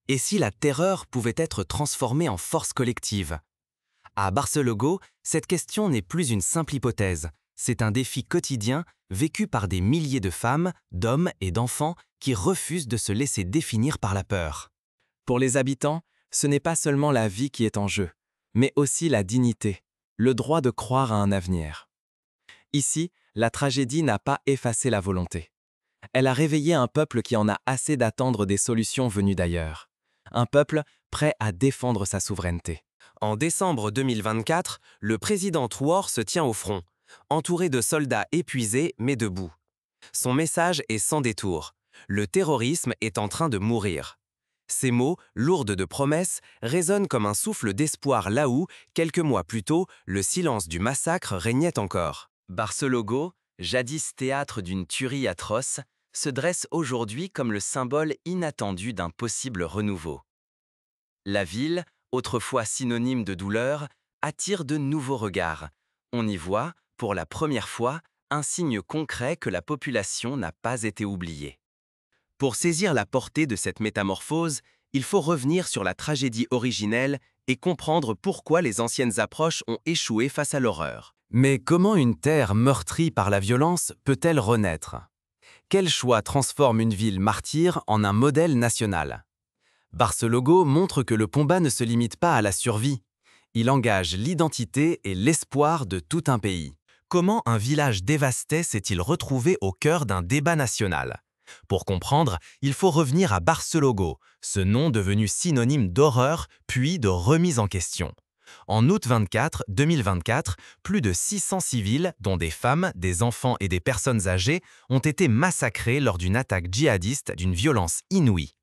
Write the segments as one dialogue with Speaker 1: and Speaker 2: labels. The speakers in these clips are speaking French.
Speaker 1: Et si la terreur pouvait être transformée en force collective? À Barcelogo, cette question n'est plus une simple hypothèse, c'est un défi quotidien vécu par des milliers de femmes, d'hommes et d'enfants qui refusent de se laisser définir par la peur. Pour les habitants, ce n'est pas seulement la vie qui est en jeu, mais aussi la dignité, le droit de croire à un avenir. Ici, la tragédie n'a pas effacé la volonté. Elle a réveillé un peuple qui en a assez d'attendre des solutions venues d'ailleurs. Un peuple prêt à défendre sa souveraineté. En décembre 2024, le président Traoré se tient au front, entouré de soldats épuisés mais debout. Son message est sans détour. Le terrorisme est en train de mourir. Ces mots, lourds de promesses, résonnent comme un souffle d'espoir là où, quelques mois plus tôt, le silence du massacre régnait encore. Barcelogo, jadis théâtre d'une tuerie atroce, se dresse aujourd'hui comme le symbole inattendu d'un possible renouveau. La ville, autrefois synonyme de douleur, attire de nouveaux regards. On y voit, pour la première fois, un signe concret que la population n'a pas été oubliée. Pour saisir la portée de cette métamorphose, il faut revenir sur la tragédie originelle et comprendre pourquoi les anciennes approches ont échoué face à l'horreur. Mais comment une terre meurtrie par la violence peut-elle renaître? Quel choix transforme une ville martyre en un modèle national? Barcelogo montre que le combat ne se limite pas à la survie. Il engage l'identité et l'espoir de tout un pays. Comment un village dévasté s'est-il retrouvé au cœur d'un débat national? Pour comprendre, il faut revenir à Barcelogo, ce nom devenu synonyme d'horreur puis de remise en question. En août 2024, plus de 600 civils, dont des femmes, des enfants et des personnes âgées, ont été massacrés lors d'une attaque djihadiste d'une violence inouïe.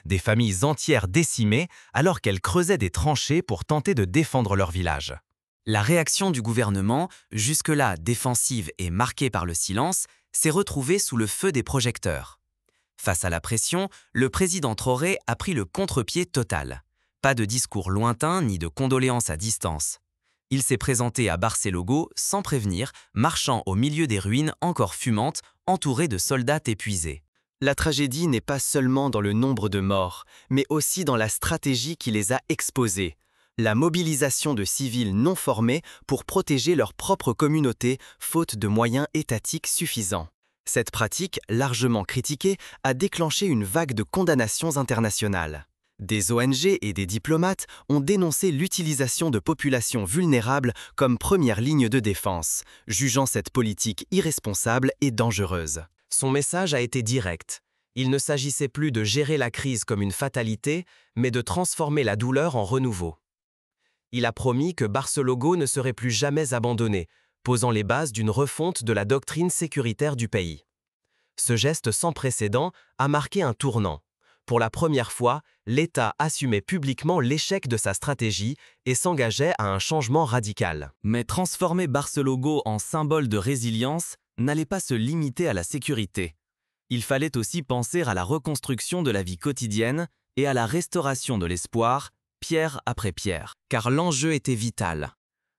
Speaker 1: Des familles entières décimées alors qu'elles creusaient des tranchées pour tenter de défendre leur village. La réaction du gouvernement, jusque-là défensive et marquée par le silence, s'est retrouvée sous le feu des projecteurs. Face à la pression, le président Traoré a pris le contre-pied total. Pas de discours lointain ni de condoléances à distance. Il s'est présenté à Barcelogo sans prévenir, marchant au milieu des ruines encore fumantes, entouré de soldats épuisés. La tragédie n'est pas seulement dans le nombre de morts, mais aussi dans la stratégie qui les a exposés. La mobilisation de civils non formés pour protéger leur propre communauté, faute de moyens étatiques suffisants. Cette pratique, largement critiquée, a déclenché une vague de condamnations internationales. Des ONG et des diplomates ont dénoncé l'utilisation de populations vulnérables comme première ligne de défense, jugeant cette politique irresponsable et dangereuse. Son message a été direct. Il ne s'agissait plus de gérer la crise comme une fatalité, mais de transformer la douleur en renouveau. Il a promis que Barcelogo ne serait plus jamais abandonné, posant les bases d'une refonte de la doctrine sécuritaire du pays. Ce geste sans précédent a marqué un tournant. Pour la première fois, l'État assumait publiquement l'échec de sa stratégie et s'engageait à un changement radical. Mais transformer Barcelogo en symbole de résilience n'allait pas se limiter à la sécurité. Il fallait aussi penser à la reconstruction de la vie quotidienne et à la restauration de l'espoir, pierre après pierre. Car l'enjeu était vital.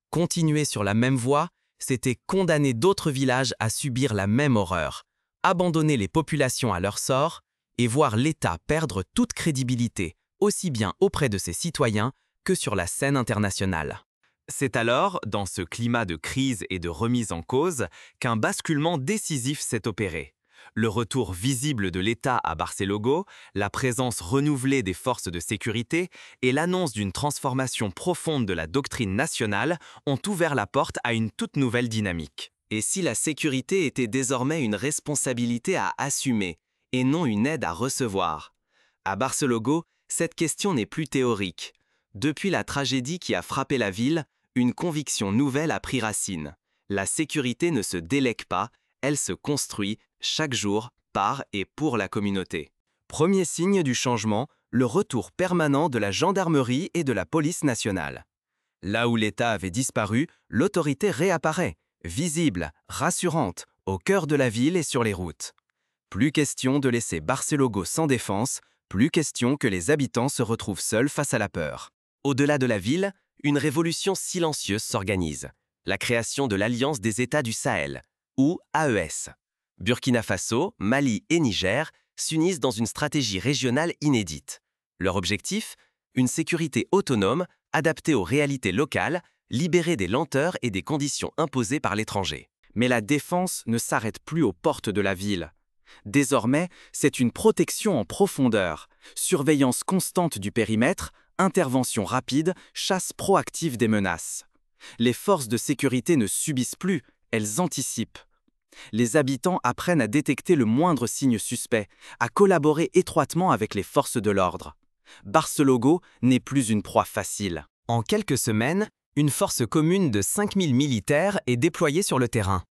Speaker 1: Continuer sur la même voie, c'était condamner d'autres villages à subir la même horreur, abandonner les populations à leur sort et voir l'État perdre toute crédibilité, aussi bien auprès de ses citoyens que sur la scène internationale. C'est alors, dans ce climat de crise et de remise en cause, qu'un basculement décisif s'est opéré. Le retour visible de l'État à Barcelogo, la présence renouvelée des forces de sécurité et l'annonce d'une transformation profonde de la doctrine nationale ont ouvert la porte à une toute nouvelle dynamique. Et si la sécurité était désormais une responsabilité à assumer et non une aide à recevoir? À Barcelogo, cette question n'est plus théorique. Depuis la tragédie qui a frappé la ville, une conviction nouvelle a pris racine. La sécurité ne se délègue pas, elle se construit chaque jour par et pour la communauté. Premier signe du changement, le retour permanent de la gendarmerie et de la police nationale. Là où l'État avait disparu, l'autorité réapparaît, visible, rassurante, au cœur de la ville et sur les routes. Plus question de laisser Barcelogo sans défense, plus question que les habitants se retrouvent seuls face à la peur. Au-delà de la ville, une révolution silencieuse s'organise. La création de l'Alliance des États du Sahel, ou AES. Burkina Faso, Mali et Niger s'unissent dans une stratégie régionale inédite. Leur objectif? Une sécurité autonome, adaptée aux réalités locales, libérée des lenteurs et des conditions imposées par l'étranger. Mais la défense ne s'arrête plus aux portes de la ville. Désormais, c'est une protection en profondeur, surveillance constante du périmètre, intervention rapide, chasse proactive des menaces. Les forces de sécurité ne subissent plus, elles anticipent. Les habitants apprennent à détecter le moindre signe suspect, à collaborer étroitement avec les forces de l'ordre. Barcelogo n'est plus une proie facile. En quelques semaines, une force commune de 5000 militaires est déployée sur le terrain.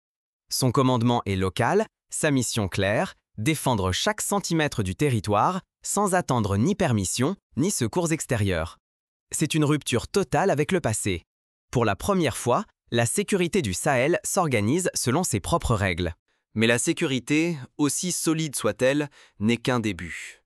Speaker 1: Son commandement est local, sa mission claire, défendre chaque centimètre du territoire sans attendre ni permission ni secours extérieurs. C'est une rupture totale avec le passé. Pour la première fois, la sécurité du Sahel s'organise selon ses propres règles. Mais la sécurité, aussi solide soit-elle, n'est qu'un début.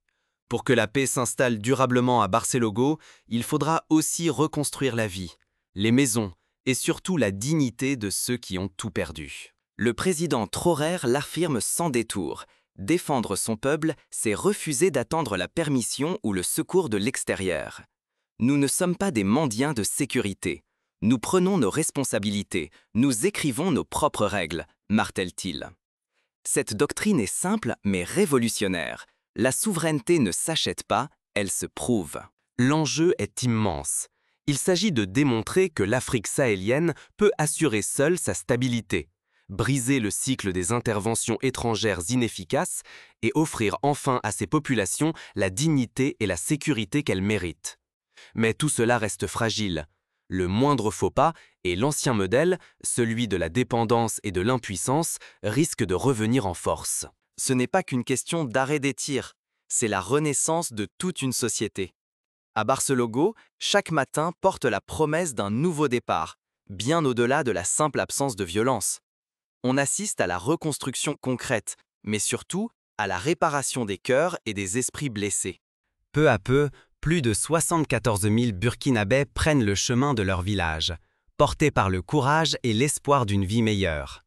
Speaker 1: Pour que la paix s'installe durablement à Barcelogo, il faudra aussi reconstruire la vie, les maisons et surtout la dignité de ceux qui ont tout perdu. Le président Trorer l'affirme sans détour. Défendre son peuple, c'est refuser d'attendre la permission ou le secours de l'extérieur. Nous ne sommes pas des mendiants de sécurité. Nous prenons nos responsabilités, nous écrivons nos propres règles, martèle-t-il. Cette doctrine est simple mais révolutionnaire. La souveraineté ne s'achète pas, elle se prouve. L'enjeu est immense. Il s'agit de démontrer que l'Afrique sahélienne peut assurer seule sa stabilité, briser le cycle des interventions étrangères inefficaces et offrir enfin à ses populations la dignité et la sécurité qu'elles méritent. Mais tout cela reste fragile. Le moindre faux pas et l'ancien modèle, celui de la dépendance et de l'impuissance, risque de revenir en force. Ce n'est pas qu'une question d'arrêt des tirs, c'est la renaissance de toute une société. À Barcelogo, chaque matin porte la promesse d'un nouveau départ, bien au-delà de la simple absence de violence. On assiste à la reconstruction concrète, mais surtout à la réparation des cœurs et des esprits blessés. Peu à peu, plus de 74 000 Burkinabés prennent le chemin de leur village, portés par le courage et l'espoir d'une vie meilleure.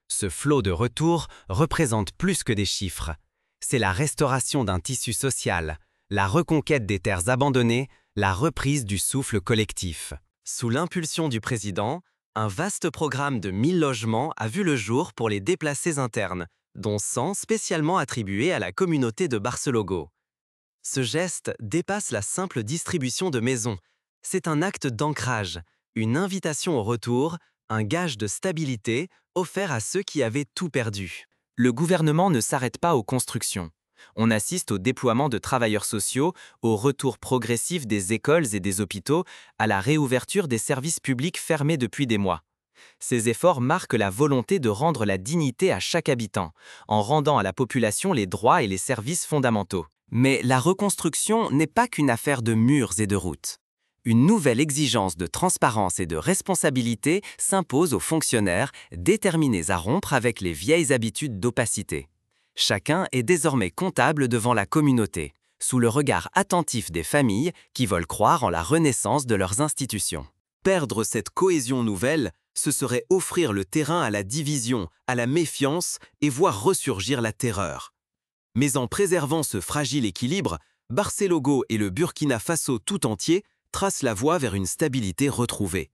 Speaker 1: Ce flot de retour représente plus que des chiffres. C'est la restauration d'un tissu social, la reconquête des terres abandonnées, la reprise du souffle collectif. Sous l'impulsion du président, un vaste programme de 1000 logements a vu le jour pour les déplacés internes, dont 100 spécialement attribués à la communauté de Barcelogo. Ce geste dépasse la simple distribution de maisons. C'est un acte d'ancrage, une invitation au retour, un gage de stabilité offert à ceux qui avaient tout perdu. Le gouvernement ne s'arrête pas aux constructions. On assiste au déploiement de travailleurs sociaux, au retour progressif des écoles et des hôpitaux, à la réouverture des services publics fermés depuis des mois. Ces efforts marquent la volonté de rendre la dignité à chaque habitant, en rendant à la population les droits et les services fondamentaux. Mais la reconstruction n'est pas qu'une affaire de murs et de routes. Une nouvelle exigence de transparence et de responsabilité s'impose aux fonctionnaires déterminés à rompre avec les vieilles habitudes d'opacité. Chacun est désormais comptable devant la communauté, sous le regard attentif des familles qui veulent croire en la renaissance de leurs institutions. Perdre cette cohésion nouvelle, ce serait offrir le terrain à la division, à la méfiance et voir ressurgir la terreur. Mais en préservant ce fragile équilibre, Barcelogo et le Burkina Faso tout entier tracent la voie vers une stabilité retrouvée.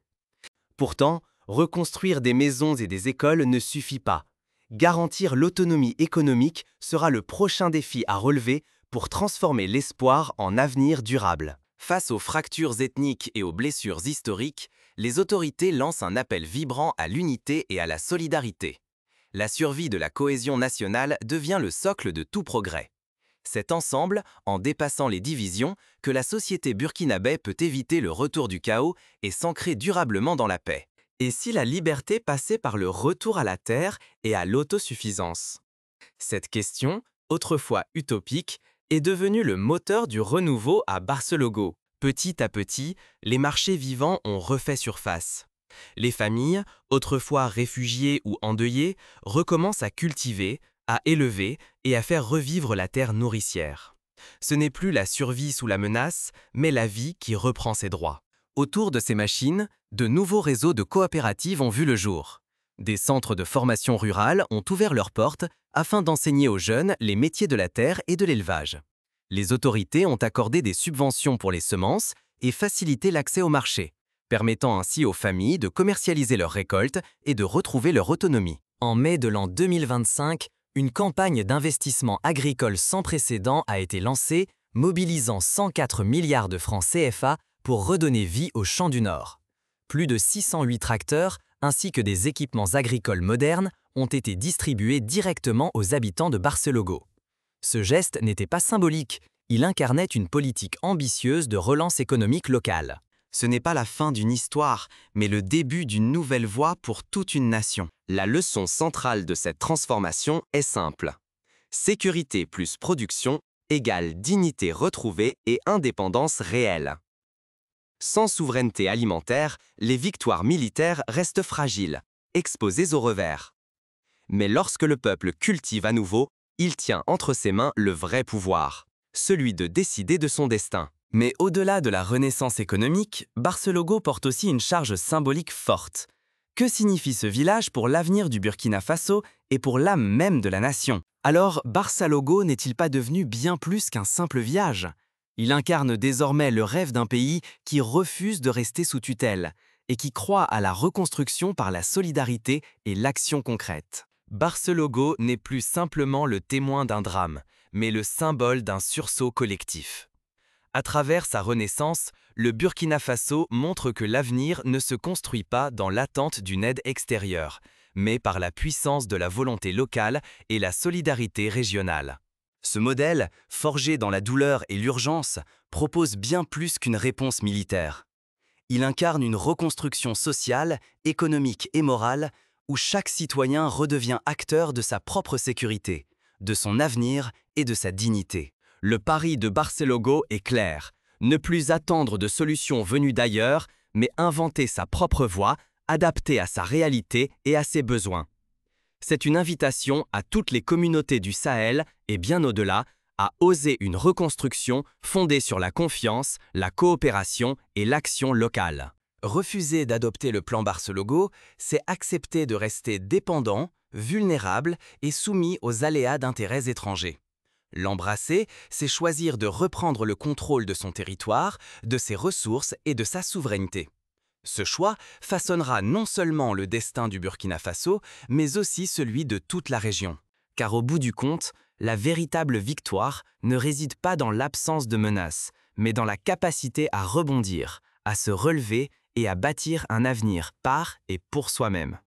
Speaker 1: Pourtant, reconstruire des maisons et des écoles ne suffit pas. Garantir l'autonomie économique sera le prochain défi à relever pour transformer l'espoir en avenir durable. Face aux fractures ethniques et aux blessures historiques, les autorités lancent un appel vibrant à l'unité et à la solidarité. La survie de la cohésion nationale devient le socle de tout progrès. C'est ensemble, en dépassant les divisions, que la société burkinabé peut éviter le retour du chaos et s'ancrer durablement dans la paix. Et si la liberté passait par le retour à la terre et à l'autosuffisance? Cette question, autrefois utopique, est devenue le moteur du renouveau à Barcelogo. Petit à petit, les marchés vivants ont refait surface. Les familles, autrefois réfugiées ou endeuillées, recommencent à cultiver, à élever et à faire revivre la terre nourricière. Ce n'est plus la survie sous la menace, mais la vie qui reprend ses droits. Autour de ces machines, de nouveaux réseaux de coopératives ont vu le jour. Des centres de formation rurale ont ouvert leurs portes afin d'enseigner aux jeunes les métiers de la terre et de l'élevage. Les autorités ont accordé des subventions pour les semences et facilité l'accès au marché, permettant ainsi aux familles de commercialiser leurs récoltes et de retrouver leur autonomie. En mai de l'an 2025, une campagne d'investissement agricole sans précédent a été lancée, mobilisant 104 milliards de francs CFA pour redonner vie aux champs du Nord. Plus de 608 tracteurs ainsi que des équipements agricoles modernes ont été distribués directement aux habitants de Barcelogo. Ce geste n'était pas symbolique, il incarnait une politique ambitieuse de relance économique locale. Ce n'est pas la fin d'une histoire, mais le début d'une nouvelle voie pour toute une nation. La leçon centrale de cette transformation est simple. Sécurité plus production égale dignité retrouvée et indépendance réelle. Sans souveraineté alimentaire, les victoires militaires restent fragiles, exposées au revers. Mais lorsque le peuple cultive à nouveau, il tient entre ses mains le vrai pouvoir, celui de décider de son destin. Mais au-delà de la renaissance économique, Barcelogo porte aussi une charge symbolique forte. Que signifie ce village pour l'avenir du Burkina Faso et pour l'âme même de la nation? Alors, Barcelogo n'est-il pas devenu bien plus qu'un simple village? Il incarne désormais le rêve d'un pays qui refuse de rester sous tutelle et qui croit à la reconstruction par la solidarité et l'action concrète. Barcelogo n'est plus simplement le témoin d'un drame, mais le symbole d'un sursaut collectif. À travers sa renaissance, le Burkina Faso montre que l'avenir ne se construit pas dans l'attente d'une aide extérieure, mais par la puissance de la volonté locale et la solidarité régionale. Ce modèle, forgé dans la douleur et l'urgence, propose bien plus qu'une réponse militaire. Il incarne une reconstruction sociale, économique et morale, où chaque citoyen redevient acteur de sa propre sécurité, de son avenir et de sa dignité. Le pari de Barcelogo est clair, ne plus attendre de solutions venues d'ailleurs, mais inventer sa propre voie, adaptée à sa réalité et à ses besoins. C'est une invitation à toutes les communautés du Sahel et bien au-delà à oser une reconstruction fondée sur la confiance, la coopération et l'action locale. Refuser d'adopter le plan Barcelogo, c'est accepter de rester dépendant, vulnérable et soumis aux aléas d'intérêts étrangers. L'embrasser, c'est choisir de reprendre le contrôle de son territoire, de ses ressources et de sa souveraineté. Ce choix façonnera non seulement le destin du Burkina Faso, mais aussi celui de toute la région. Car au bout du compte, la véritable victoire ne réside pas dans l'absence de menaces, mais dans la capacité à rebondir, à se relever et à bâtir un avenir par et pour soi-même.